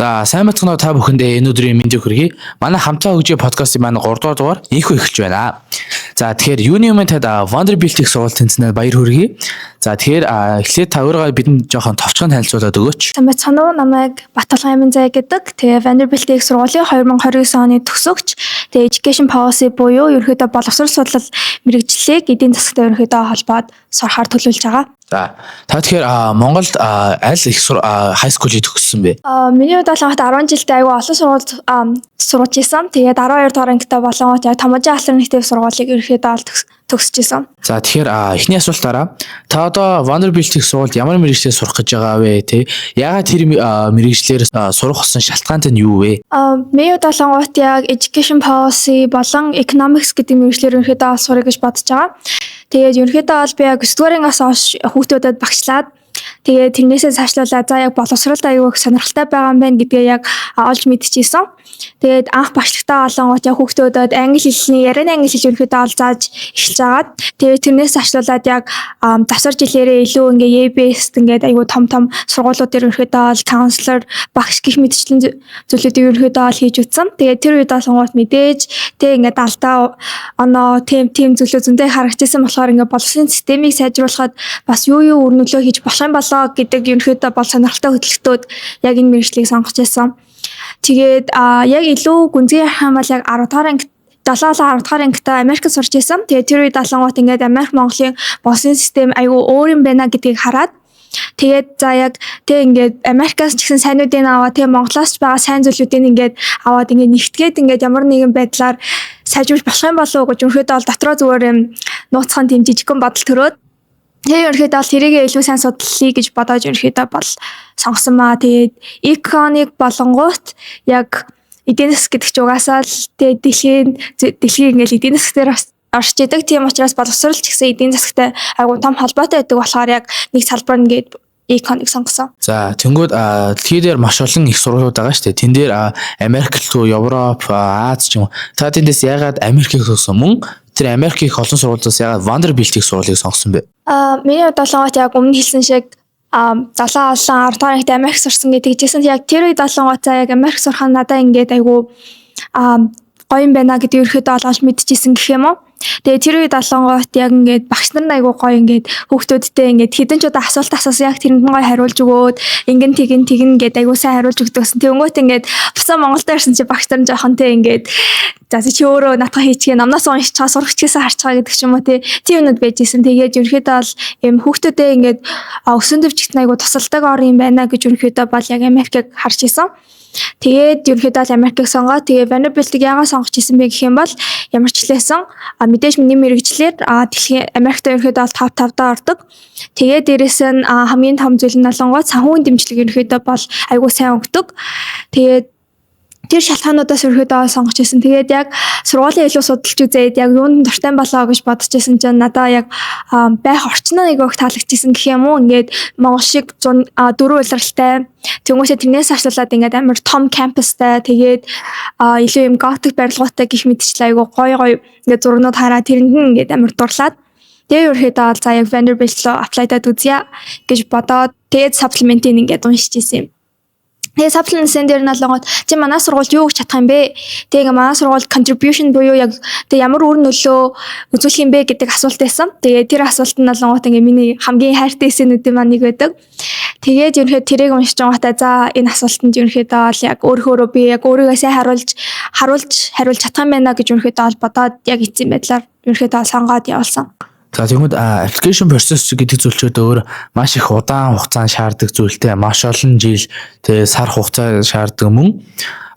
За сайн бацгано та бүхэндээ энэ өдрийн мэндийг хүргэе. Манай хамтаа хөгжие подкастын маань 3 дугаар дугаар инхүү эхэлж байна. За тэгэхээр юуны өмнө та Vanderbilt-ийг сургууль тэнцэнээр баяр хүргэе. За тэгэхээр эхлээд та өөрийгөө бидэнд жоохон товчхон танилцуулаад өгөөч. Сайн бацгано намайг Баталгын Айманзай гэдэг. Тэгээ Vanderbilt-ийг сургуулийн 2029 оны төгсөгч. Тэгээ Education Policy буюу ерөнхийдөө боловсрол судлал мэрэгжлийг эдийн засагтай ерөнхийдөө холбоод сурахаар төлөвлөж байгаа. За та тэгэхээр Монголд аль их high school-ийг төгссөн бэ? Миний хувьд бол 10 жилдээ аягүй олон сургуульд сурч ирсэн. Тэгээд 12 дугаар ангитай болон яг Томжин алсын нэгтгэв сургуулийг ерөнхийдөө төгсөж ирсэн. За тэгэхээр эхний асуултаараа та одоо Vanderbilt-ийг сурвалд ямар мэрэгчлэр сурах гэж байгаа вэ те? Яагаад тэр мэрэгчлэр сурах болсон шалтгаан нь юу вэ? Миний хувьд бол яг Education Policy болон Economics гэдэг мэрэгчлэр ерөнхийдөө сурах гэж бодож байгаа. Тэгээд ерөнхийдөө бол би яг 9 дугаараас хойш хүүхдүүдэд багшлаад тэгээд тэрнээсээ цаашлуулаад за яг боловсролд аягүй их сонирхолтой байгаа юм байна гэдгээ яг олж мэдчихсэн. Тэгээд анх багшлагтаа олонгууд яг хүүхдүүдэд англи хэлний ярианы англи хэл ерөнхийдөө ол зааж эхэлж агаад тэгээд тэрнээс цаашлуулаад яг давсар жилээрээ илүү ингээ EBS ингээд аягүй том сургуулиуд ерөнхийдөө ол counselor багш гэх мэтчлэн зүйлүүдийг ерөнхийдөө ол хийж үтсэн. Тэгээд тэр үед олонгууд мэдээж тэг ингээд алдаа оноо тийм зүйлүүд зөндөө харагдчихсан болохоор ингээ боловсролын системийг сайжруулахад бас юу өрнөлөө хийж болох юм болоо гэдэг ерөнхийдөө бол сонирхолтой хөтөлбөртүүд яг энэ мэргэжлийг сонгож байсан. Тэгээд яг илүү гүнзгий ярих юм бол яг 10 дугаар анги 7-10 дугаар ангитай Америкт сурч байсан. Тэгээд тэр үед олонгууд ингээд Америк Монголын боловсролын систем аягүй өөр юм байна гэдгийг хараад тэгээд за яг тэг ингээд Америкаас ч гэсэн сайнуудыг аваад тэг Монголоос ч байгаа сайн зүйлүүдийг ингээд аваад ингээд нэгтгээд ингээд ямар нэгэн байдлаар сайжруулж болох юм болов уу гэж ерөнхийдөө бол дотроо зүгээр юм нууцхан тийм жижигхэн бодол төрөөд тэгээ ерөнхийдөө бол тэрийг илүү сайн судлалаа гэж бодож ерөнхийдөө бол сонгосон маа. Тэгээд иконик болонгууд яг эдийн засаг гэдэг чинь угаасаа л тэг дэлхийн ингээл эдийн засаг дээр орж идэг. Тийм учраас боловсрол ч гэсэн эдийн засагтай айгу том холбоотой байдаг болохоор яг нэг салбар ингээд иконик сонгосон. За тэнгууд дэлхий дээр маш олон их сургуулиуд байгаа шүү дээ. Тэн дээр Америк руу, Европ, Аз ч юм уу. Та тэндээс яагаад Америкийг сонгосон мөн? Тэр Америкийн олон сургуулиудаас яагаад Vanderbilt-ийг сургуулийг сонгосон бэ? Миний бодлогот яг өмнө хэлсэн шиг 7 олон 10 дугаар ангид Америк сурсан гэдэг жисэн яг тэр үед олонгоцоо яг Америк сурах нь надад ингээд айгу гоё юм байна гэдэг ерөөхдөө олж мэдчихсэн гэх юм уу. Тэгээ тэр үед олонгоот яг ингээд багш нар айгу гоё ингээд хүүхдүүдтэй ингээд хэдэн ч удаа асуулт асуусан яг тэрэнд гоё хариулж өгөөд ингэн тэгэн гэдэг айгу сайн хариулж өгдөгсөн. Тэнгүүт ингээд буцаа Монголд ирсэн чи багш нар жоохон тэ ингээд за чи өөрөө натга хийчихээ намнаас уншиж чаа сурагчээсээ харж байгаа гэдэг ч юм уу тийм юмуд байжсэн. Тэгээд ерөөхдөө бол юм хүүхдүүдэд ингээд өсөн дэвчгт айгу тусалдаг ор юм байна гэж ерөөхдөө бол яг Америкийг харж исэн. Тэгээд ерөнхийдөө Америкийг сонгоод тэгээ Vanderbilt-ийг яагаад сонгож исэн бэ гэх юм бол ямар ч хэлсэн мэдээж миний мэрэгчлэр дэлхийн Америкт ерөнхийдөө 5 даа ордог. Тэгээд дээрэс нь хамгийн том зүйл нь олонгоо санхүүгийн дэмжлэг ерөнхийдөө бол айгүй сайн өгдөг. Тэгээд тэр шалтгаануудаас ерөөдөө сонгож ирсэн. Тэгээд яг сургуулийн илүү судалж үзээд яг юунд дуртай болоо гэж бодож ирсэн чинь надаа яг байх орчноо нэг их таалагдчихсан гэх юм уу. Ингээд Монгол шиг 4 улиралтай тэнгуүсээ тэрнээс ашлуулад ингээд амар том кампустай тэгээд илүү юм готик барилгуудтай гих мэдчлээ айгу гоё ингээд зурнууд хараа тэрэнд нь ингээд амар дурлаад тэгээ ерөөдөө за яг Vanderbilt руу apply-дад үзье гэж бодоод тэгээд supplement-ийг ингээд уншиж ирсэн юм. Тэгээ supplement-ын дээр нь олонгод чи манай сургуульд юу гэж чадах юм бэ? Тэгээ манай сургуульд contribution буюу яг тэгээ ямар үр нөлөө үзүүлэх юм бэ гэдэг асуулт байсан. Тэгээ тэр асуулт нь олонгод ингээ миний хамгийн хайртай эсэнүүдийн маань нэг байдаг. Тэгээд ерөнхийдөө тэрийг уншиж байгаатай за энэ асуултанд ерөнхийдөө бол яг өөрөөрөө би яг өөрийгөө сайн хариулж чадах юм байна гэж ерөнхийдөө бодоод яг эцсийн байдлаар ерөнхийдөө сонгоод явуулсан. За тэгвэл application process гэдэг зүйлчүүд өөр маш их удаан хугацаа шаарддаг зүйлтэй маш олон жил тэгээ сар хугацаа шаарддаг мөн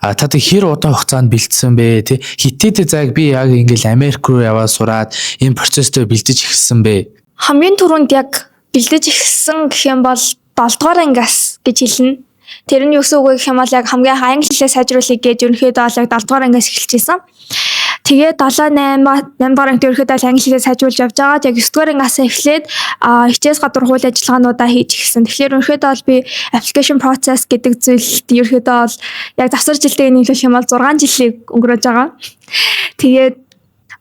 та тэг хэр удаан хугацаанд бэлдсэн бэ тий хитэд зайг би яг ингээл Америк руу яваад сураад энэ процесстэй бэлдэж эхэлсэн бэ хамгийн түрүүнд яг бэлдэж эхэлсэн гэх юм бол 7 дугаар ангиас гэж хэлнэ. Тэр нь юу гэсэн үг гэх юм бол яг хамгийн англи хэлээ сайжруулах гэж ерөнхийдөө бол яг 7 дугаар ангиас эхэлчихсэн. Тэгээд 7 8 дугаар ангид ерөнхийдөө англи хэлээ сайжруулж явж байгаа. Яг 9 дугаар ангиас эхлээд хичээс гадуур хууль ажиллагаануудаа хийж эхэлсэн. Тэгэхээр ерөнхийдөө бол би application process гэдэг зүйлд ерөнхийдөө бол яг завсар жилдээ нийлүүлэх юм бол 6 жилийг өнгөрөөж байгаа. Тэгээд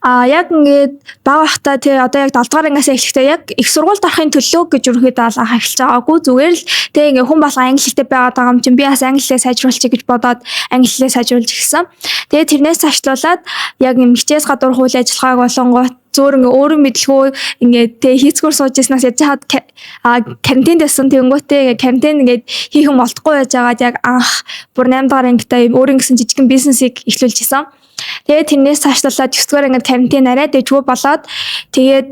Яг ингээд бага бахта тий одоо яг 7 дугаар ангиас эхлэхдээ яг их сургуульд орохын төлөө гэж ерөнхийдөө бол анх эхэлж байгаагүй. Зүгээр л тий ингээд хүн болго англи хэлтэй байгаад байгаа юм чинь би бас англи хэлээ сайжруулчих гэж бодоод англи хэлээ сайжруулж эхэлсэн. Тэгээд тэрнээс цаашлуулаад яг юм хичээс гадуур үйл ажиллагааг болонгоо зөөр ингээ өөрөө мэдлгүй ингээ тэг хийцгүүр сууж яснаас яж хаад карантинд байсан тэнгүүтээ карантин ингээд хийх юм болтгүй байж байгаад яг анх бүр 8 дугаар ангитай өөрөө гэсэн жижигхэн бизнесийг эхлүүлж исэн. Тэгээд тэрнээс цаашлуулаад 9 дугаар ангид карантин арай дэжгүй болоод тэгээд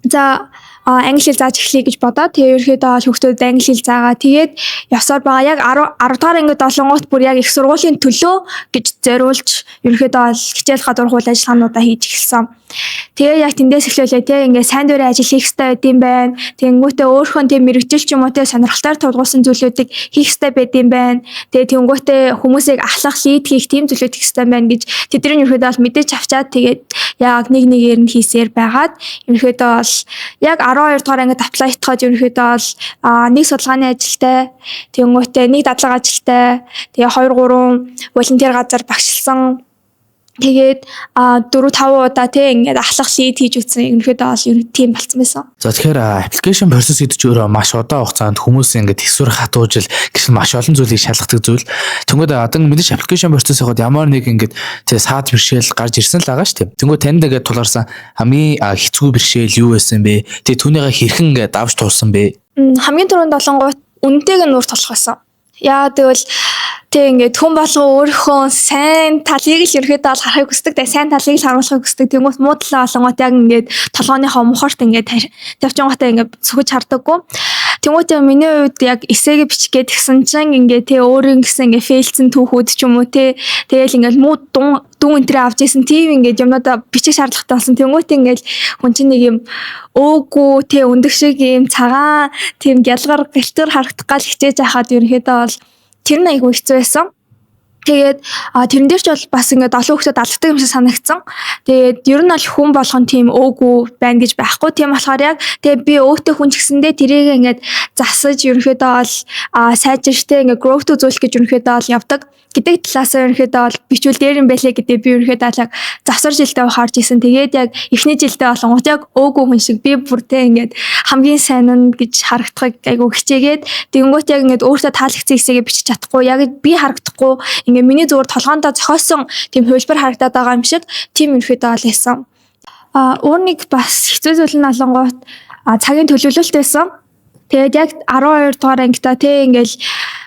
за англи хэл зааж эхлэе гэж бодоод тэгээ ерөөхдөө хүүхдүүдэд англи хэл заагаа тэгээд явсаар байгаа яг 10 дахь ангид олонгууд бүр яг их сургуулийн төлөө гэж зориулж ерөөхдөө хичээл гадуур үйл ажиллагаануудаа хийж эхэлсэн. Тэгээ яг тэндээс эхлүүлээ те ингээ сайн дурын ажил хийх хэрэгтэй байд юм байна. Тэнгүүтээ өөрхөн тийм мэрэгжил ч юм уу те сонирхолтой тулгуурласан зүйлүүдийг хийх хэрэгтэй байд юм байна. Тэгээ тэнгүүтээ хүмүүсийг ахлах лид хийх тийм зүйлүүд хийх хэрэгтэй байна гэж тэдний ерөөхдөө бол мэдээж авчаад тэгээд яг нэг нэгээр нь хийсээр байгаад ерөөхдөө бол яг 12 дугаар ангид apply хийхэд ерөөхдөө бол нэг судалгааны ажилтай тэнгүүтээ нэг дадлага ажилтай тэгээ 2 3 волонтер газар багшилсан. Тэгээд 4 5 удаа тийм ингээд ахлах лид хийж үтсэн. Ерөнхийдөө бол тийм болцсон байсан. За тэгэхээр application process гэдэг чинь өөрөө маш удаан хугацаанд хүмүүс ингээд хэсвэр хатуужил гэх маш олон зүйлийг шалгадаг зүйл. Тэнгүүд одоо мэдээж application process хаад ямар нэг ингээд тий саад бэрхшээл гарч ирсэн л байгаа шүү дээ. Тэнгүүд танд ингээд тулгарсан хамгийн хэцүү бэрхшээл юу байсан бэ? Тий түүнийгээ хэрхэн ингээд давж туулсан бэ? Хамгийн түрүүнд олонгууд үнэтэйг нь нуур толох байсан. Яа тэгвэл тэг ингээд хүн болго өөрийнхөө сайн талыг л ерөөдөө бол харахыг хүсдэг. Тэг сайн талыг л харуулахыг хүсдэг. Тэнгүүт муу талаа олонгот яг ингээд толгойнхоо мухарт ингээд тавьчихгаатай ингээд сөхөж хардаггүй. Тэнгүүт миний хувьд яг эсэгээ бичих гээд гисэн чинь ингээд тэг өөрийн гэсэн ингээд фейлцэн түүхүүд ч юм уу тэгэл ингээд муу дун энтрээ авч исэн тийм ингээд юмнуудаа бичих шаардлагатай болсон. Тэнгүүт ингээд хүн чинь нэг юм өөгүй тэг өндөг шиг юм цагаан тийм гялгар гэлтэр харагдах гал хичээж байхад ерөөдөө бол тэр нь айгүй хэцүү байсан. Тэгээд тэрэн дээр ч бол бас ингээд олон хүүхдэд алдаг юм шиг санагдсан. Тэгээд ер нь бол хүн болгон тийм өөгүй байна гэж байхгүй. Тийм болохоор яг тэгээд би өөтэй хүн ч гэсэндээ тэрийг ингээд засаж ерөнхийдөө бол сайжралтай ингээд growth үзүүлэх гэж ерөнхийдөө бол явдаг. Гэдэг талаас нь ерөнхийдөө бол бичвэл дээр юм байлээ гэдэг би ерөнхийдөө яг завсар жилдээ харж исэн. Тэгээд яг эхний жилдээ болонгууд яг өөгүй хүн шиг би бүртээ ингээд хамгийн сайн нь гэж харагдахыг айгүй хичээгээд тэгэнгүүт яг ингээд өөртөө таалагдсан хэсэгээ бичиж чадахгүй. Яг би харагдахгүй ингээ миний зүгээр толгоондоо зохиосон тийм хувилбар харагдаад байгаа юм шиг тийм ерөөхдөө бол байсан. Өөрнийг бас хэцүү зүйл нь олонгоот цагийн төлөвлөлт байсан. Тэгээд яг 12 дугаар ангита тий ингээл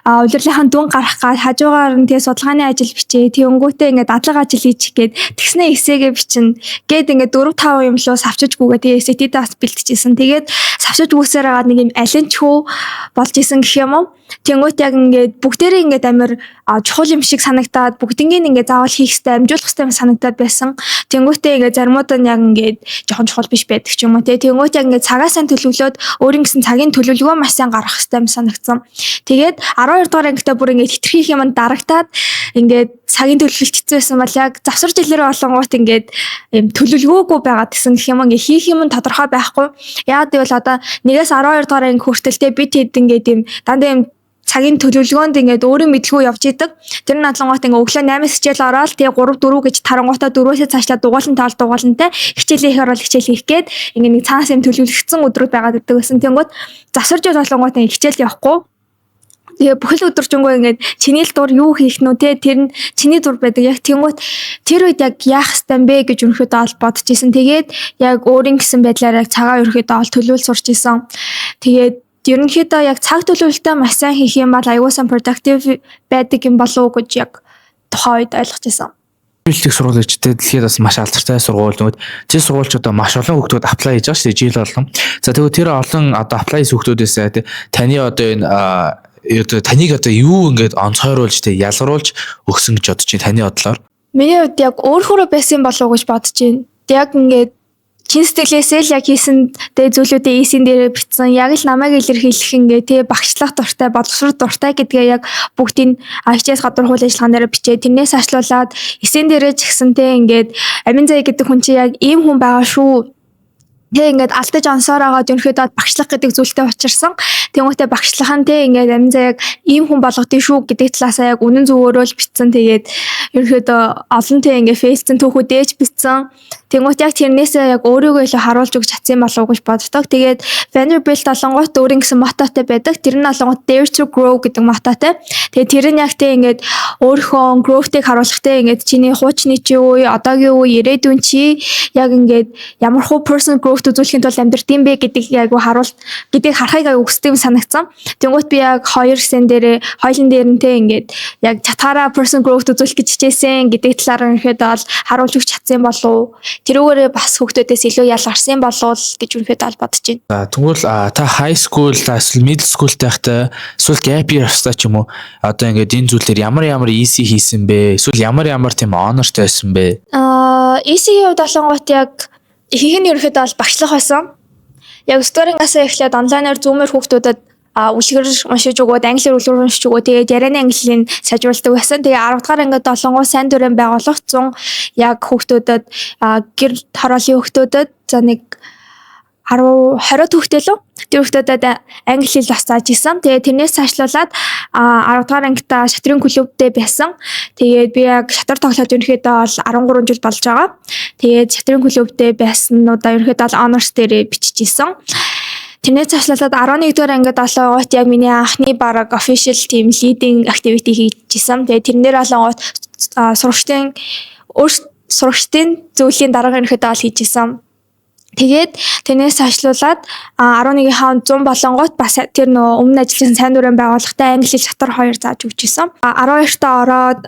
удирдлагын дүн гарах гал хажуугаар нь тий судалгааны ажил бичээ. Тэнгүүтээ ингээд дадлага ажил хийчих гээд тэгснээ эсээгээ бичнэ. Гээд ингээд 4 5 юм лөө савчиж гүгээ тий SAT-д бас бэлтжижсэн. Тэгээд савчиж гүсээр байгаа нэг юм алин ч хөө болж исэн гэх юм уу. Тэнгүүт яг ингээд бүгдээрээ ингээд амар чухал юм шиг санагдаад бүгднийг ингээд заавал хийх хэрэгтэй амжуулах хэрэгтэй юм санагдаад байсан. Тэнгүүтээ ингээд заримуд нь яг ингээд жоохон чухал биш байдаг ч юм уу тий. Тэнгүүт яг ингээд цагаа сайн төлөвлөөд өөрийн гэсэн цагийн төлөвлөгөө маш сайн гаргах хэрэгтэй юм санагдсан. Тэгээд 12 дугаар ангитай бүр ингээд хитрхийх юмд дарагтаад ингээд цагийн төлөвлөлт хэцүү байсан бол яг завсар жилээр болонгууд ингээд юм төлөвлөгөөгүй байгаад гэсэн гэх юм ингээд хийх юм тодорхой байхгүй. Яагаад гэвэл одоо 1-ээс 12 дугаар анги хүртэлтэй бид хэд ингээд юм дандаа юм цагийн төлөвлөгөөнд ингээд өөрөө мэдлгүй явж идэг. Тэр нь надлангууд ингээд өглөө 8-аас хичээл ороод тэгээ 3 4 гэж тарангуудаа 4-өөсөө цаашлаа дугуулсан тоол дугуулантай хичээл хийхээр бол хичээл хийх гээд ингээд нэг цаанаас юм төлөвлөгдсөн өдрүүд байгаад идэг гэсэн. Тэнгүүд засвар жил болонгууд ингээд хичээл явахгүй. Тэгээ бүхэл өдөржингөө ингээд чиний л дур юу хийх нү те тэр нь чиний дур байдаг. Яг тэнгуут тэр үед яг яах ёстой юм бэ гэж өнөхөдөө ол бодож исэн. Тэгээд яг өөрийн гэсэн байдлаар яг цагаа өрхөдөө ол төлөвлөл сурч исэн. Тэгээд ерөнхийдөө яг цаг төлөвлөлтөө маш сайн хийх юм бол аюулсан productive байдаг юм болов уу гэж яг тухайн үед ойлгож исэн. Бэлтгэх сургуулийн дэлхийд бас маш алдартай сургуулиуд. Тэр сургуульч одоо маш олон хүүхдүүд apply хийж байгаа шүү дээ жил болгон. За тэгвэл тэр олон одоо apply хийсэн хүүхдүүдээс таны одоо энэ таныг одоо юу ингээд онцгойруулж тэ ялгаруулж өгсөн гэж бодож байна таны бодлоор? Миний хувьд яг өөрөөрөө байсан болов уу гэж бодож байна. Яг ингээд чин сэтгэлээсээ л яг хийсэн зүйлүүдээ ийсэн дээрээ бичсэн. Яг л намайг илэрхийлэх ингээ тий багшлах дуртай, боловсрол дуртай гэдгээ яг бүгдийг хичээс гадуур хууль ажиллагаан дээр бичээ. Тэрнээс ачлуулад эсэн дээрээ ч гэсэнтэй ингээд амин зай гэдэг хүн чинь яг ийм хүн байгаа шүү. Тэг ингээд алдаж онсоор агаад ерөнхийдөө багшлах гэдэг зүйлтэй учирсан. Тэнгүүтээ багшлах нь тэг ингээд амин зай яг ийм хүн болгодгийг шүү гэдэг талаасаа яг үнэн зөвөөрөө л бичсэн. Тэгээд ерөнхийдөө олон тэг ингээд фейлцэн түүхүүдээж бичсэн. Тэнгуут яг тэрнээсээ яг өөрийгөө илүү харуулж өгч чадсан болов уу гэж боддог. Тэгээд Vanderbilt олонгот өөрийн гэсэн мототой байдаг. Тэр нь олонгот Dare to Grow гэдэг мототой. Тэгээд тэр нь яг тэ ингээд өөрийнхөө growth-ыг харуулахтай ингээд чиний хуучны чи үе, одоогийн үе, ирээдүйн чи яг ингээд ямар хуу personal growth үзүүлэхийн тулд амьдртiin бэ гэдгийг яг гэдгийг харахыг аяг өсдөг юм санагцсан. Тэнгуут би яг хоёр сэн дээрээ хоёлын дээр нь тэ ингээд яг чатаараа personal growth үзүүлэх гэж хичээсэн гэдэг талаар ерөнхийдөө бол харуулж өгч чадсан болов. Тэрүүгээрээ бас хүүхдүүдээс илүү ялгарсан болов гэж ерөнхийдөө бодож байна. За тэгвэл та high school эсвэл middle school тахтай эсвэл gap year австай ч юм уу одоо ингээд энэ зүйлээр ямар EC хийсэн бэ? Эсвэл ямар тийм honorтай байсан бэ? EC-ийн хувьд олонгот яг ихэнх нь ерөнхийдөө бол багшлах байсан. Яг story-нгасаа эхлээд онлайнаар Zoom-ээр хүүхдүүдэд үлгэр уншиж өгөөд англиар үлгэр уншиж өгөө. Тэгээд ярианы английг сайжруулдаг байсан. Тэгээ 10 дахь ангид олонгоо сайн дүрээн байгуулах 100 яг хүүхдүүдэд гэр хорооллын хүүхдүүдэд за нэг 20 хүүхдээ лөө тэр хүүхдүүдэд англи хэл бас зааж исэн. Тэгээд тэрнээс цаашлуулаад 10 дахь ангидаа шатрын клубтэй байсан. Тэгээд би яг шатар тоглоод ерөнхийдөө бол 13 жил болж байгаа. Тэгээд шатрын клубтэй байснуудаа ерөнхийдөө бол honors дээр биччихсэн. Тэрнээс цаашлуулаад 11-р ангид олонгот яг миний анхны бараг official team leading activity хийжсэн. Тэгээд тэрнээр олонгот сурагчдын зөвлөлийн дарга ерөнхийдөө бол хийжсэн. Тэгээд тэрнээс цаашлуулаад 11-ийн 100 болонгот бас тэр нөө өмнө ажилласан сайн дүрээн байгууллагатай англи хэл шатар 2 зааж өгчээсэн. 12-таа ороод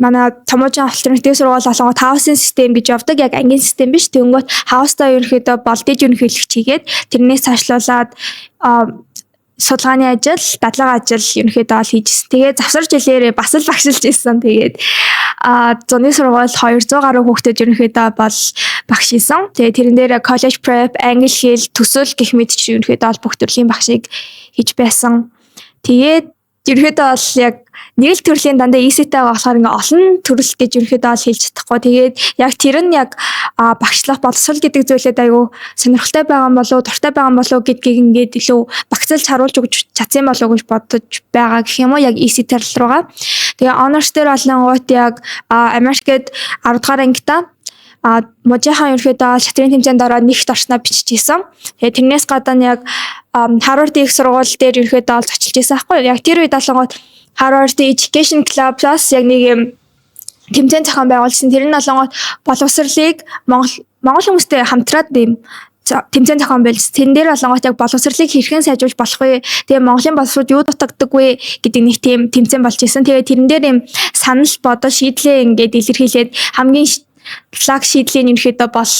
манай Томоожин альтернатив сургууль олонгот housing system гэж явдаг. Яг ангийн систем биш. Тэнгөт house-таа ерөнхийдөө болдож ерөнхийлөгч хийгээд тэрнээс цаашлуулаад судалгааны ажил, дадлага ажил ерөнхийдөө ол хийжсэн. Тэгээд завсар жилээрээ бас л багшилж ирсэн. Тэгээд зуны сургууль 200 гаруй хүүхдэд ерөнхийдөө бол багш хийсэн. Тэгээд тэрэн дээр college prep, англи хэл, төсөл гэх мэт ч ерөнхийдөө бол бүх төрлийн багшийг хийж байсан. Тэгээд ерөнхийдөө бол яг нэг л төрлийн дандаа EC-тэй болохоор ингээ олон төрөл гэж ерөнхийдөө бол хэлж чадахгүй. Тэгээд яг тэр нь яг багшлах боловсрол гэдэг зүйлээд аюу сонирхолтой байгаа болов уу, дуртай байгаа болов уу гэдгийг ингээд илүү багцлж харуулж өгч чадсан болов уу гэж бодож байгаа гэх юм уу яг EC тарл руугаа. Тэгээ honors дээр болонгууд яг Америкт 10 дахь ангидаа можихан ерөөдөө шатрын тэмцээнд ороод нэгт орсноо биччихсэн. Тэгээ тэрнээс гадна яг Harvard их сургууль дээр ерөөдөө зочилж байсан байхгүй юу? Яг тэр үед болонгууд Harvard Education Club-аас яг нэг юм тэмцээн зохион байгуулсан. Тэр нь болонгууд боловсролыг Монгол хүмүүстэй хамтраад юм тэмцээн зохион байлсан. Тэрэн дээр болонгууд яг боловсролыг хэрхэн сайжруулж болох вэ? Тэгээ Монголын боловсрол юу дутагддаг вэ гэдэг нэг тийм тэмцээн болж исэн. Тэгээ тэрэн дээр юм санал бодол шийдлээ ингээд илэрхийлээд хамгийн флаг шийдлийн ерөөдөө бол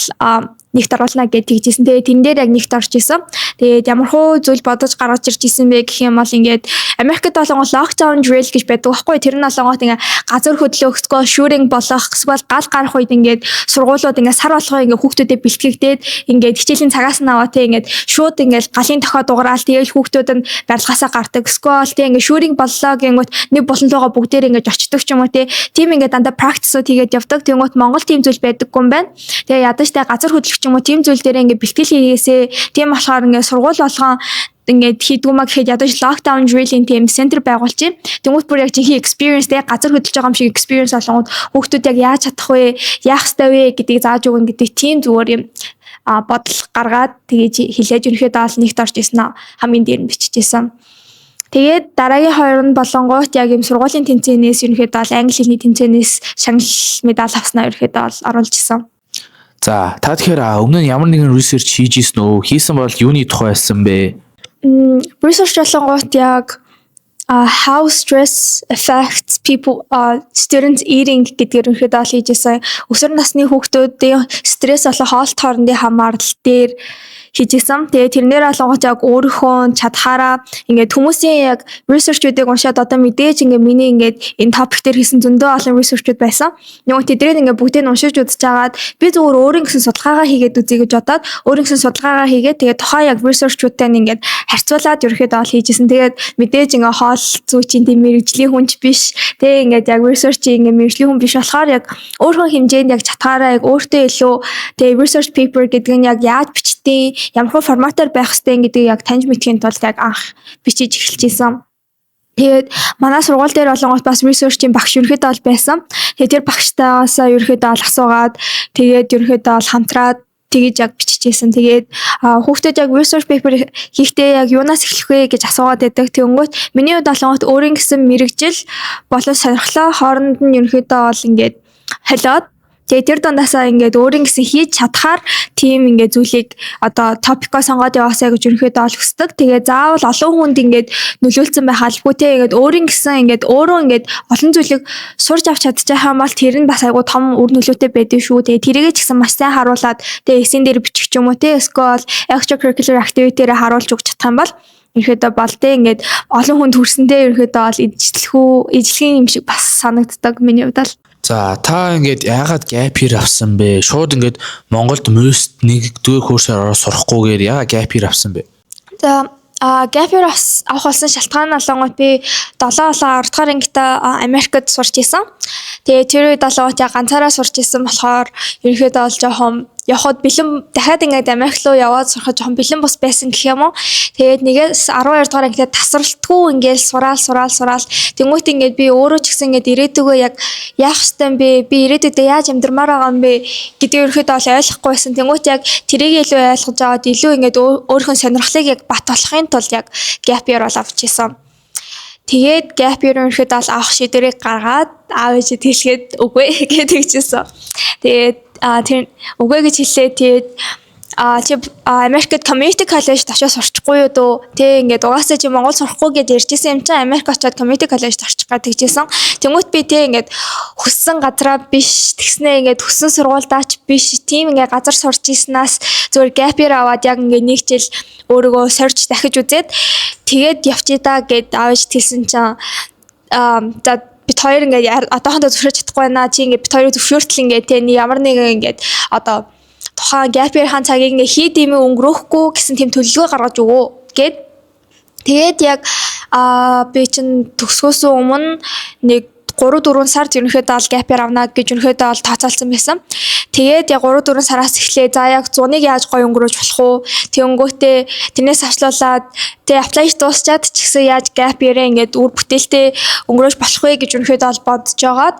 нэгт оруулна гэж тэгжсэн. Тэгээ тэн дээр яг нэгт орж исэн. Тэгээд ямар хөө зүйл бодож гаргаж ирж исэн бэ гэх юм бол ингээд Америкт болонгот lockdown drill гэж байдаг байхгүй. Тэр нь болонгот ингээд газар хөдлөхгөө shooting болох эсвэл гал гарах үед ингээд сургуулиуд ингээд сар болгоо ингээд хүүхдүүдэд бэлтгэгдээд ингээд хичээлийн цагаас нь аваа те ингээд шууд ингээд галын тохоо дуграал тэгээд хүүхдүүд нь барилгаасаа гардаг. School те ингээд shooting боллоо гингүүт нэг болонлогоо бүгдээр ингээд очдөг ч юм уу те. Тим ингээд дандаа practice-ууд хийгээд явдаг. Тэнгүүт Монгол тийм зүйл байдаггүй юм байна. Тэгээ ядаж те газар хөдлөх юм уу тийм зүйл дээр ингээд бэлтгэл хийгээсээ тийм болохоор ингээд сургууль болгон ингээд хийдгүүмаа гэхэд ядаж lockdown drill-ийн тийм центр байгуулж юм. Тэнгүүт бүр яг жинхэнэ experience дээр газар хөдлөж байгаа юм шиг experience болгоод хүүхдүүд яг яаж чадах вэ? Яах ёстой вэ гэдгийг зааж өгнө гэдэг тийм зүгээр юм бодол гаргаад тэгээд хэлээж ерөөхдөө ол нэгт орж исэн хамгийн дээр нь биччихсэн. Тэгээд дараагийн хоёр нь болонгоот яг юм сургуулийн тэмцээнээс ерөөхдөө ол англи хэлний тэмцээнээс шагнал медаль авснаа ерөөхдөө ол оруулж исэн. За та тэгэхээр өмнө нь ямар нэгэн research хийж ийсэн үү? Хийсэн бол юуны тухай байсан бэ? Research болонгоот яг how stress affects people students eating гэдгээр ерөнхийдөө ол хийжсэн. Өсвөр насны хүүхдүүдийн стресс болон хоолт хоорондын хамаарал дээр хийжсэн. Тэгээд тэрнээр болонгоот яг өөрийнхөө чадхаараа ингээд хүмүүсийн яг research-үүдийг уншаад одоо мэдээж ингээд миний ингээд энэ topic дээр хийсэн зөндөө олон research-үүд байсан. Нөгөө тэднийг ингээд бүгдийг нь уншиж үзэж агаад би зүгээр өөрийн гэсэн судалгаагаа хийгээд үзье гэж бодоод өөрийн гэсэн судалгаагаа хийгээд тэгээд тухайн яг research-үүдтэй ингээд харьцуулаад ерөөхдөө ол хийжсэн. Тэгээд мэдээж ингээд хоол зүйчийн тийм мэрэгжлийн хүнч биш. Тэгээд ингээд яг research-ийн ингээд мэрэгжлийн хүн биш болохоор яг өөрийнхөө хэмжээнд яг чадхаараа яг өөртөө илүү тэгээд research paper гэдэг нь яг яаж бичдэг ямар хөө форматаар байх ёстой гэдгийг яг таньж мэдхийн тулд яг анх бичиж эхэлж исэн. Тэгээд манай сургууль дээр болонгот бас research-ийн багш ерөнхийдөө бол байсан. Тэгээд тэр багштайгаасаа ерөнхийдөө бол асуугаад тэгээд ерөнхийдөө бол хамтраад тэгэж яг биччихсэн. Тэгээд хүүхдүүд яг research paper хийхдээ яг юунаас эхлэх вэ гэж асуугаад байдаг. Тэгэнгүүт миний хувьд болонгот өөрийн гэсэн мэрэгжил болон сонирхлоо хооронд нь ерөнхийдөө бол ингээд холиод тэгээд тэр дундасаа ингээд өөрийн гэсэн хийж чадхаар тийм ингээд зүйлийг одоо топикоо сонгоод яваасаа гэж ерөнхийдөө ол хүсдэг. Тэгээд заавал олон хүнд ингээд нөлөөлсөн байх албагүй те ингээд өөрийн гэсэн ингээд өөрөө ингээд олон зүйлийг сурч авч чадчих юм бол тэр нь бас айгу том үр нөлөөтэй байдаг шүү. Тэгээд тэрийгээ ч гэсэн маш сайн харуулад тэгээд эсийн дээр бичих ч юм уу те эсвэл extracurricular activity-рээ харуулж өгч чадах юм бол ерөнхийдөө болтой ингээд олон хүнд хүрсэндээ ерөнхийдөө бол ижлэгийн юм шиг бас санагддаг миний хувьд л. За та ингээд яагаад gap year авсан бэ? Шууд ингээд Монголд most нэгдүгээр курсаар ороод сурахгүйгээр яагаад gap year авсан бэ? За gap year авах болсон шалтгаан нь болонгот би 7 10 дугаар ангита Америкт сурч исэн. Тэгээ тэр үед болонгот яг ганцаараа сурч исэн болохоор ерөнхийдөө бол жоохон явхад бэлэн дахиад ингээд Америк руу яваад сурахад жоохон бэлэн бус байсан гэх юм уу. Тэгээд нэгээс 12 дугаар ангид тасралтгүй ингээд сураал. Тэнгүүт ингээд би өөрөө ч гэсэн ингээд ирээдүгөө яг яах ёстой юм бэ? Би ирээдүйдээ яаж амьдрмаар байгаа юм бэ гэдгийг ерөөхдөө бол ойлгохгүй байсан. Тэнгүүт яг тэрийг илүү ойлгож аваад илүү ингээд өөрийнхөө сонирхлыг яг бат болохын тулд яг gap year бол авч исэн. Тэгээд gap year ерөөхдөө бол авах шийдвэрийг гаргаад аав ээжид хэлгээд үгүй гэдэг хэлсэн. Тэгээд тэр үгүй гэж хэлээ. Тэгээд чи Америкт community college очиж сурчихгүй юу дөө? Тэ ингээд угаасаа чи Монгол сурахгүй гэж ярьжсэн юм чинь Америк очиод community college орчих гэж тэгжсэн. Тэнгүүт би тэ ингээд хүссэн газараа биш тэгснээ ингээд хүссэн сургуульдаач биш тийм ингээд газар сурч ийснаас зөвхөн gap year аваад яг ингээд нэг жил өөрийгөө сорж дахиж үзээд тэгээд явчих та гэд аавч хэлсэн чинь за бид хоёр ингээд одоохондоо зөвшөөрч чадахгүй байна. Чи ингээд бид хоёрыг зөвшөөртөл ингээд тэ ямар нэгэн ингээд одоо тухайн gap year хаан цагийг ингээ хий дэмээ өнгөрөөхгүй гэсэн тийм төлөвлөгөө гаргаж өгөө гэд. Тэгээд яг би чинь төгсгөөс өмнө нэг 3-4 сард ерөнхийдөө бол gap year авна гэж ерөнхийдөө бол тооцоолсон байсан. Тэгээд яг 3-4 сараас эхлээ за яг 100-ыг яаж гоё өнгөрөөж болох уу? Тэнгүүтээ тэрнээс ачлуулаад тэгээ apply дуусчаад ч гэсэн яаж gap year-ээ ингээд үр бүтээлтэй өнгөрөөж болох вэ гэж ерөнхийдөө бол бодож байгаад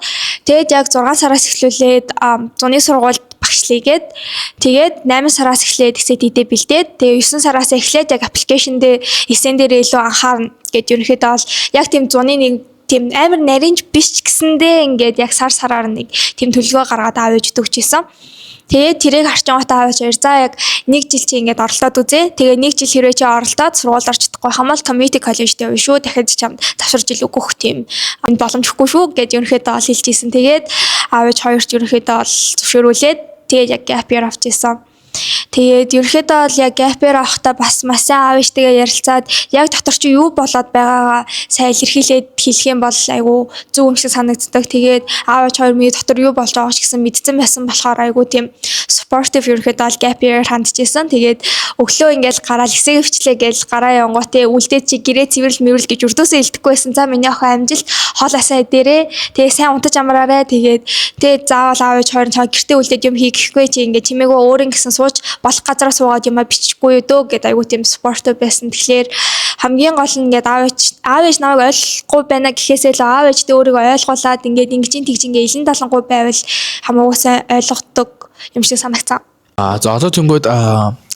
тэгээд яг 6 сараас эхлүүлээд 100-ны сургуульд багшлийгээд тэгээд 8 сараас эхлээд XCT-д бэлдээд тэгээ 9 сараас эхлээд яг application дээр эсэн дээр илүү анхаарна гэж ерөнхийдөө бол яг тийм 100-ны нэг тийм амар нарийнж биш ч гэсэндээ ингээд яг сараар нэг тийм төлөвлөгөө гаргаад аав ээж өгч ийсэн. Тэгээд тэрийг харж байгаа аав ээж за яг нэг жил чи ингээд оролдоод үзээ. Тэгээ нэг жил хэрвээ чи оролдоод сургууль орж чадахгүй хамаал community college дээр шүү. Дахиад чамд завширж ил өгөх тийм боломж өгөхгүй шүү гэж ерөнхийдөө ол хэлж ийсэн. Тэгээд аав ээж хоёрт ерөнхийдөө ол зөвшөөрүүлээд тэгээд яг gap year авч ийсэн. Тэгээд ерөнхийдөө бол яг gap year авахдаа бас маш сайн аав ээжтэйгээ ярилцаад яг дотор чи юу болоод байгаагаа сайн илэрхийлээд хэлэх юм бол айгүй зөв юм шиг санагддаг. Тэгээд аав ээж хоёр минь дотор юу болж байгааг ч гэсэн мэдсэн байсан болохоор айгүй тийм supportive ерөнхийдөө бол gap year хандчихсан. Тэгээд өглөө ингээл гараал хэсэг өвчлээ гээл гараа явангуут те үлдээд чи гэрээ цэвэрл мэрвэл гэж урдөөсөө хэлдэггүй байсан. За миний охин амжилт хоолоосаа дээрээ тэгээ сайн унтаж амраарэ. Тэгээд заавал аав ээж хоёр цаа гэртээ үлдээд юм хийхгүй чи ингээд чимээгөө өөрийн гэсэн болох газараа суугаад юм бичихгүй юу дөө гэд айгуу тийм спорттой байсан. Тэгэхээр хамгийн гол нь ингээд аав ээж намайг ойлгохгүй байна гэхээсээ л аав ээжтэй өөрийгөө ойлгуулад ингээд ингэж тэгж ингээд илэн талангуй байвал хамаагүй сайн ойлгодог юм шиг санагцсан. За одоо тэнгүүд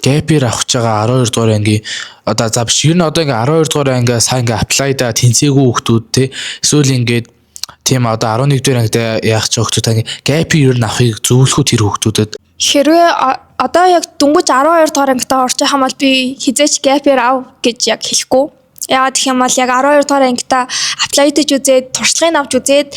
gap year авах гэж байгаа 12 дугаар ангийн одоо за биш ер нь одоо ингээд 12 дугаар анги сайн ингээд apply да тэнцээгүй хүмүүс те эсвэл ингээд тийм одоо 11 дугаар ангид яах ч хүмүүс тань gap year авахыг зөвлөх үү тэр хүмүүстэд хэрвээ одоо яг дөнгөж 12 дугаар ангитаа орж байгаа юм бол би хизээч gap year ав гэж яг хэлэхгүй. Яагаад гэх юм бол яг 12 дугаар ангитаа apply гэж үзээд туршлагыг авч үзээд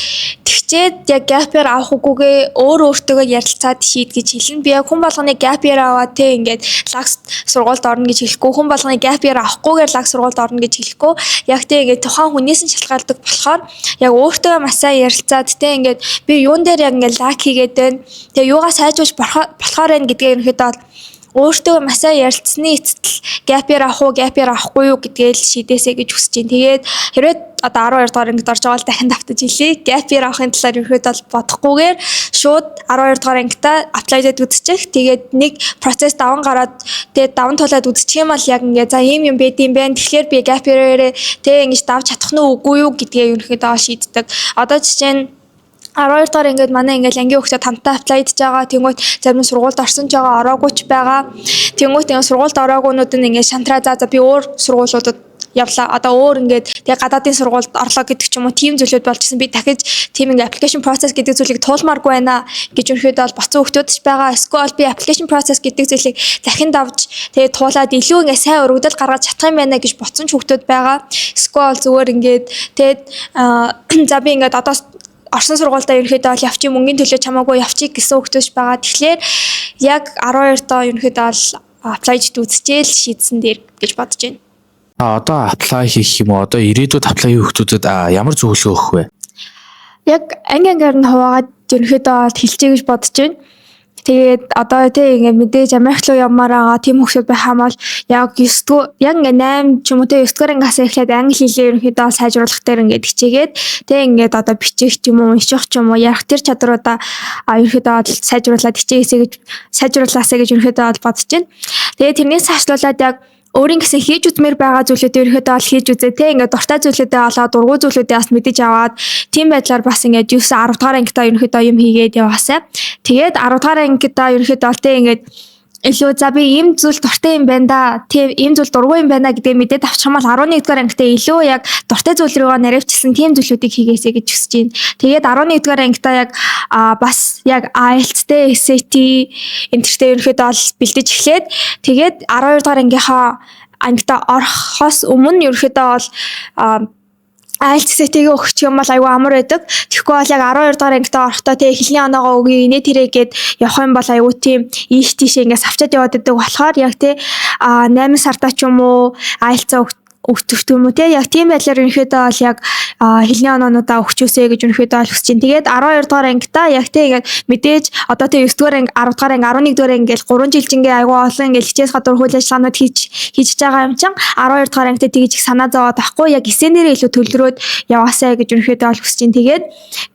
тэгчээд яг gap year авах үгүйгээ өөртөө ярилцаад шийд гэж хэлнэ. Би яг хүн болгоны gap year аваад те ингээд лагс сургуульд орно гэж хэлэхгүй. Хүн болгоны gap year авахгүйгээр лагс сургуульд орно гэж хэлэхгүй. Яг те ингээд тухайн хүнээс нь шалтгаалдаг болохоор яг өөртөө маш сайн ярилцаад те ингээд би юун дээр яг ингээд лаг хийгээд байна. Тэгээ юугаа сайжруулж болохоор байна гэдгээ ерөнхийдөө өөртөө маш сайн ярилцсны эцэст gap year авахгүй юу гэдгээ л шийдээсэй гэж хүсэж байна. Тэгээд хэрвээ одоо 12 дугаар ангид орж байгаа бол дахин давтаж илээ. Gap year авахын талаар ерөөдөө бодохгүйгээр шууд 12 дугаар ангидаа apply дээд үзчих. Тэгээд нэг процесс даван гараад тэгээд даван туулаад үзчих юм бол яг ингээ за ийм юм байд юм байна. Тэгэхээр би gap year-ээрээ тэг ингэж давж чадах нь үгүй юу гэдгээ ерөөдөө шийддэг. Одоо жишээ нь 12 дахь ингээд манай ингээд ангийн хөгтөд хамтаа apply хийж байгаа. Тэнгүүт зарим нь сургуульд орсон ч байгаа, ороогүй ч байгаа. Тэнгүүт ингээд сургуульд ороогүйнүүд нь ингээд шантраа за би өөр сургуулиудад явлаа. Одоо өөр ингээд тэгээ гадаадын сургуульд орлоо гэдэг ч юм уу тийм зүйлүүд болчихсон. Би дахиж тийм ингээд application process гэдэг зүйлийг туулмааргүй байна гэж өнөхөд бол боцсон хөгтөд ч байгаа. Эсвэл би application process гэдэг зүйлийг дахин давж тэгээ туулаад илүү ингээд сайн өргөдөл гаргаж чадах юм байна гэж боцсон ч хөгтөд байгаа. Эсвэл зүгээр ингээд тэгээд за би ингээд одоо орсон сургуультай ерөнхийдөө бол явчих мөнгөний төлөө чамаагүй явчих гэсэн хөгтөж байгаа. Тэгэхээр яг 12 доо ерөнхийдөө бол apply хийж үзчихээл шийдсэн дээр гэж бодож байна. Одоо apply хийх юм уу? Одоо ирээдүйд apply хийх хүмүүсд ямар зөвлөгөө өгөх вэ? Яг ангиар нь хуваагаад ерөнхийдөө бол хэлчихье гэж бодож байна. Тэгээд одоо тийм ингээд мэдээж Америк руу явмаар байгаа тийм хүмүүс байхаа бол яг 9 яг ингээд 8 ч юм уу тийм 9 дугаар ангиас эхлээд англи хэлээ ерөнхийдөө сайжруулах дээр ингээд хичээгээд тийм ингээд одоо бичих ч юм уу унших ч юм уу ярих тэр чадруудаа ерөнхийдөө сайжруулаад хичээгээсэй гэж сайжруулаасаа гэж ерөнхийдөө бодож байна. Тэгээд тэрнээс хашруулаад яг өөрийн гэсэн хийж үзмээр байгаа зүйлүүдээ ерөөдөө ол хийж үзээ те ингээд дуртай зүйлүүдээ олоод ургуу зүйлүүдээ бас мэдэж аваад тийм байдлаар бас ингээд 9 10 дахь ангидаа ерөөдөө юм хийгээд яваасаа. Тэгээд 10 дахь ангидаа ерөөдөө ол те ингээд илүү за би ийм зүйл дуртай юм байна да. Тийм ийм зүйл дургүй юм байна гэдгээ мэдээд авчих юм бол 11 дугаар ангидаа илүү яг дуртай зүйл рүүгээ наривчилсан тийм зүйлүүдийг хийгээсэй гэж хүсэж байна. Тэгээд 11 дугаар ангидаа яг бас яг IELTS тэ SAT энтертэй ерөөдөө ол бэлдэж эхлээд тэгээд 12 дугаар ангийнхаа ангидаа орохоос өмнө ерөөдөө бол IELTS-ийг өгчих юм бол айгүй амар байдаг. Тэгэхгүй бол яг 12 дахь ангидаа орохдоо тэгээ хэлний оноогоо өгье, инээ тэрэгээд явах юм бол айгүй тийм ийш тийшээ ингээс авчаад яваад байдаг болохоор яг тий 8 сартаа ч юм уу IELTS өгчих юм уу тий яг тийм байдлаар ерөнхийдөө бол яг хэлний оноонуудаа өгчөөсэй гэж ерөнхийдөө бол хүсэж байна. Тэгээд 12 дахь ангидаа яг тий ингээд мэдээж одоо тий 9 дугаар анги 10 дахь анги 11 дугаар анги ингээл 3 жилжингээ айгүй олон ингээл хичээс гадуур үйл ажиллагаанууд хийж байгаа юм чинь 12 дахь ангидаа тэгж их санаа зовоод байхгүй яг эсэнээрээ илүү төлдрөөд яваасай гэж ерөнхийдөө бол хүсэж байна. Тэгээд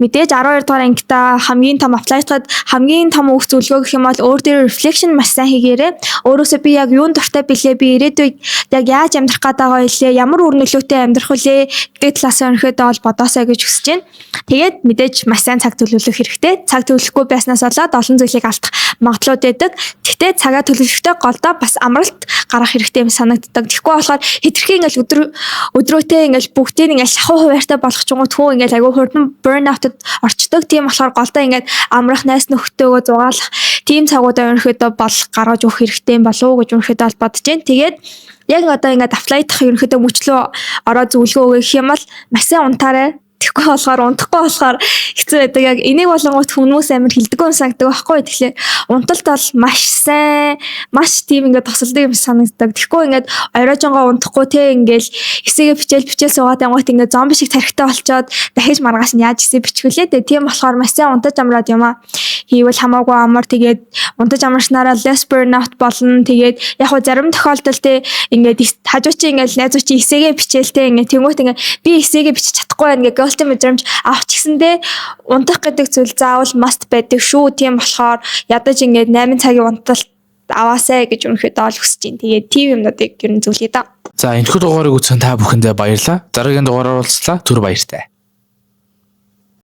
мэдээж 12 дахь ангидаа хамгийн том apply-тад хамгийн том үг зөвлөгөө гэх юм бол өөр дээр reflection маш сайн хийгээрэй. Өөрөөсөө би яг юунд дуртай билээ, би ирээдүйд яг яаж амьдрах гээд байгаа вэ? Ямар үр нөлөөтэй амьдрах вүлээ гэдэг талаас өнөхөдөө бол бодоосай гэж хүсэж байна. Тэгээд мэдээж маш сайн цаг төлөвлөх хэрэгтэй. Цаг төлөвлөхгүй байснаас болоод олон зүйлийг алдах магадлалууд байдаг. Гэхдээ цагаа төлөвлөхдөө голдоо бас амралт гарах хэрэгтэй юм санагддаг. Тэгэхгүй болохоор хэтэрхий ингээл өдрөөтэй ингээл бүгдийг ингээл шахуу хуваартай болгох ч юм уу тхүү ингээл айгүй хурдан burnout-д орчдөг. Тийм болохоор голдоо ингээд амрах найс нөхдөөгөө зугаалах тийм цагуудаа өнөхөдөө бол гаргаж өгөх хэрэгтэй юм болов уу гэж өнөхөдөө бол бодож байна. Тэгээд яг одоо ингээд apply дах ерөнхийдөө мөчлөө ороод зөвлөгөө өгөх юм бол маш сайн унтаарай. Тэгэхгүй болохоор унтахгүй болохоор хэцүү байдаг. Яг энийг болонгууд хүмүүс амар хилдэггүй юм санагддаг байхгүй. Тэгэхээр унталт бол маш сайн, маш тийм ингээд тосолдог юм санагддаг. Тэгэхгүй ингээд оройжонгоо унтахгүй те ингээл эсээгээ бичээл суугаад ангууд ингээд зомби шиг тархитай болчоод дахиж маргааш нь яаж эсээ бичгүүлээ. Тийм болохоор маш сайн унтаж амраад юм аа. Хийвэл хамаагүй амар тэгээд унтаж амарснараа less burnout болно. Тэгээд яг хөө зарим тохиолдолд те ингээд хажуу чи ингээд найзуу чи эсээгээ бичээлтэй ингээд тэнгуут ингээд би эсээгээ бичиж чадахгүй байна гэх гол мэдрэмж авч гисэндээ унтах гэдэг зүйл заавал must байдаг шүү. Тийм болохоор ядаж ингээд 8 цагийн унталт аваасай гэж өнөхөд ол хүсэж байна. Тэгээд тийм юмнуудыг ер нь зөвлөе да. За энэхүү дугаарыг үзсэн та бүхэндээ баярлалаа. Дараагийн дугаараар уулзлаа. Түр баяртай.